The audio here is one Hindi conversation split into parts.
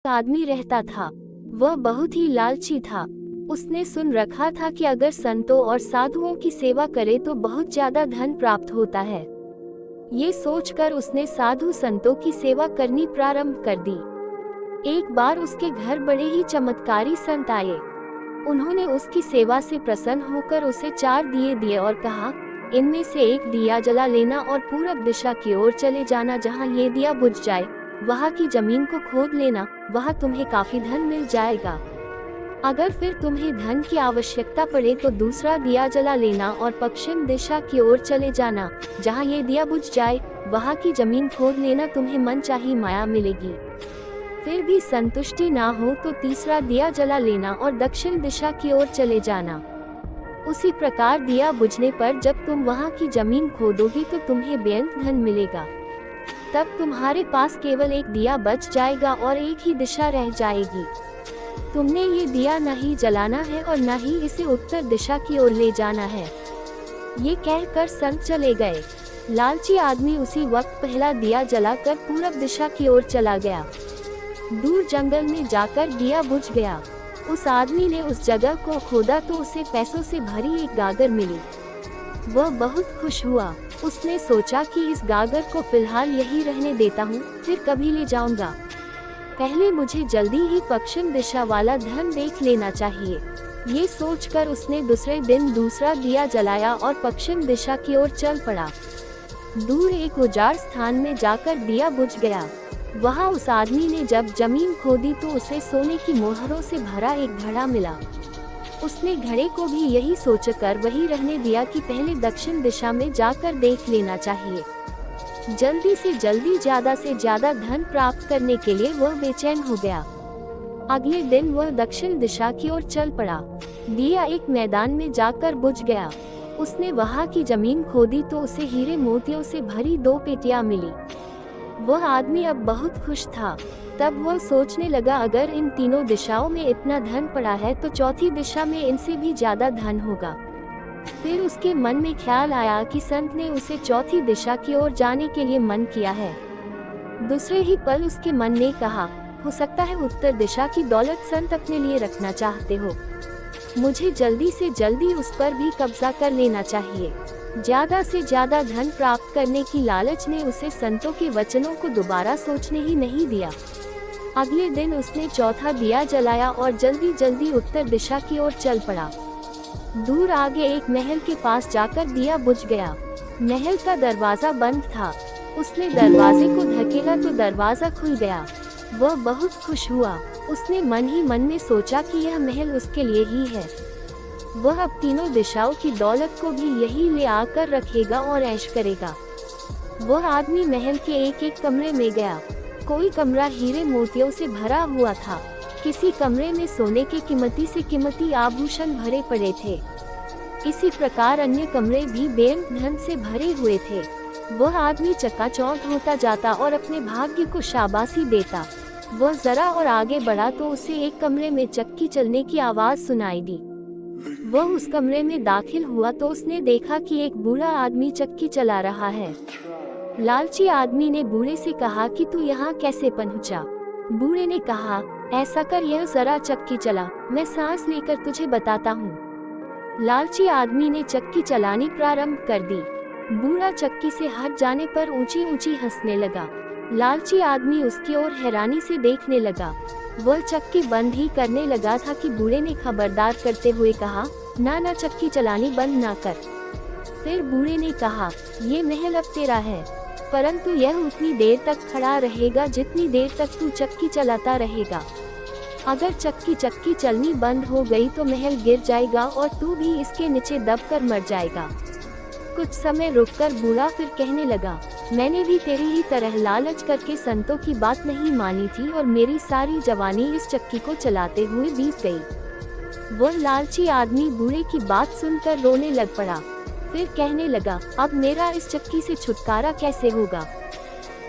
आदमी रहता था। वह बहुत ही लालची था। उसने सुन रखा था कि अगर संतों और साधुओं की सेवा करे तो बहुत ज्यादा धन प्राप्त होता है। ये सोचकर उसने साधु संतों की सेवा करनी प्रारंभ कर दी। एक बार उसके घर बड़े ही चमत्कारी संत आए। उन्होंने उसकी सेवा से प्रसन्न होकर उसे 4 दिए दिए और कहा, इनमें से एक दिया जला लेना और पूरब दिशा की ओर चले जाना। जहाँ ये दिया बुझ जाए वहाँ की जमीन को खोद लेना, वहाँ तुम्हें काफी धन मिल जाएगा। अगर फिर तुम्हें धन की आवश्यकता पड़े तो दूसरा दिया जला लेना और पश्चिम दिशा की ओर चले जाना। जहाँ ये दिया बुझ जाए वहाँ की जमीन खोद लेना, तुम्हें मनचाही माया मिलेगी। फिर भी संतुष्टि ना हो तो तीसरा दिया जला लेना और दक्षिण दिशा की ओर चले जाना। उसी प्रकार दिया बुझने पर जब तुम वहाँ की जमीन खोदोगी तो तुम्हें बेअंत धन मिलेगा। तब तुम्हारे पास केवल एक दिया बच जाएगा और एक ही दिशा रह जाएगी। तुमने ये दिया न ही जलाना है और न ही इसे उत्तर दिशा की ओर ले जाना है। ये कहकर संत चले गए। लालची आदमी उसी वक्त पहला दिया जलाकर पूरब दिशा की ओर चला गया। दूर जंगल में जाकर दिया बुझ गया। उस आदमी ने उस जगह को खोदा तो उसे पैसों से भरी एक गागर मिली। वह बहुत खुश हुआ। उसने सोचा कि इस गागर को फिलहाल यही रहने देता हूँ, फिर कभी ले जाऊंगा। पहले मुझे जल्दी ही पश्चिम दिशा वाला धन देख लेना चाहिए। ये सोचकर उसने दूसरे दिन दूसरा दिया जलाया और पश्चिम दिशा की ओर चल पड़ा। दूर एक उजाड़ स्थान में जाकर दिया बुझ गया। वहाँ उस आदमी ने जब जमीन खोदी तो उसे सोने की मोहरों से भरा एक घड़ा मिला। उसने घड़े को भी यही सोचकर वही रहने दिया कि पहले दक्षिण दिशा में जाकर देख लेना चाहिए। जल्दी से जल्दी ज्यादा से ज्यादा धन प्राप्त करने के लिए वह बेचैन हो गया। अगले दिन वह दक्षिण दिशा की ओर चल पड़ा। दिया एक मैदान में जाकर बुझ गया। उसने वहाँ की जमीन खोदी तो उसे हीरे मोतियों से भरी 2 पेटियां मिली। वह आदमी अब बहुत खुश था। तब वह सोचने लगा, अगर इन तीनों दिशाओं में इतना धन पड़ा है तो चौथी दिशा में इनसे भी ज्यादा धन होगा। फिर उसके मन में ख्याल आया कि संत ने उसे चौथी दिशा की ओर जाने के लिए मन किया है। दूसरे ही पल उसके मन ने कहा, हो सकता है उत्तर दिशा की दौलत संत अपने लिए रखना चाहते हो। मुझे जल्दी से जल्दी उस पर भी कब्जा कर लेना चाहिए। ज्यादा से ज्यादा धन प्राप्त करने की लालच ने उसे संतों के वचनों को दोबारा सोचने ही नहीं दिया। अगले दिन उसने चौथा दिया जलाया और जल्दी जल्दी उत्तर दिशा की ओर चल पड़ा। दूर आगे एक महल के पास जाकर दिया बुझ गया। महल का दरवाजा बंद था। उसने दरवाजे को धकेला तो दरवाजा खुल गया। वह बहुत खुश हुआ। उसने मन ही मन में सोचा कि यह महल उसके लिए ही है। वह अब तीनों दिशाओं की दौलत को भी यही ले आकर रखेगा और ऐश करेगा। वह आदमी महल के एक एक कमरे में गया। कोई कमरा हीरे मोतियों से भरा हुआ था। किसी कमरे में सोने के कीमती से कीमती आभूषण भरे पड़े थे। इसी प्रकार अन्य कमरे भी बेअंत धन से भरे हुए थे। वह आदमी चकाचौंध होता जाता और अपने भाग्य को शाबाशी देता। वह जरा और आगे बढ़ा तो उसे एक कमरे में चक्की चलने की आवाज सुनाई दी। वह उस कमरे में दाखिल हुआ तो उसने देखा कि एक बूढ़ा आदमी चक्की चला रहा है। लालची आदमी ने बूढ़े से कहा कि तू यहाँ कैसे पहुँचा? बूढ़े ने कहा, ऐसा कर यह जरा चक्की चला, मैं सांस लेकर तुझे बताता हूँ। लालची आदमी ने चक्की चलानी प्रारंभ कर दी। बूढ़ा चक्की से हट जाने पर ऊंची ऊंची हंसने लगा। लालची आदमी उसकी ओर हैरानी से देखने लगा। वह चक्की बंद ही करने लगा था कि बूढ़े ने खबरदार करते हुए कहा, ना चक्की चलानी बंद ना कर। फिर बूढ़े ने कहा, ये महल अब तेरा है, परंतु यह उतनी देर तक खड़ा रहेगा जितनी देर तक तू चक्की चलाता रहेगा। अगर चक्की चलनी बंद हो गई तो महल गिर जाएगा और तू भी इसके नीचे दबकर मर जाएगा। कुछ समय रुककर बूढ़ा फिर कहने लगा, मैंने भी तेरी ही तरह लालच करके संतों की बात नहीं मानी थी और मेरी सारी जवानी इस चक्की को चलाते हुए बीत गई। वह लालची आदमी बूढ़े की बात सुनकर रोने लग पड़ा। फिर कहने लगा, अब मेरा इस चक्की से छुटकारा कैसे होगा?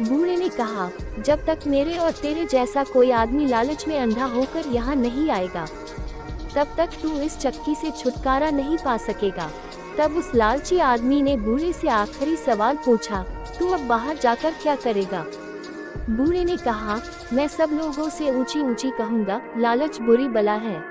बूढ़े ने कहा, जब तक मेरे और तेरे जैसा कोई आदमी लालच में अंधा होकर यहाँ नहीं आएगा, तब तक तू इस चक्की से छुटकारा नहीं पा सकेगा। तब उस लालची आदमी ने बूढ़े से आखिरी सवाल पूछा, तू अब बाहर जाकर क्या करेगा? बूढ़े ने कहा, मैं सब लोगों से ऊंची ऊंची कहूंगा, लालच बुरी बला है।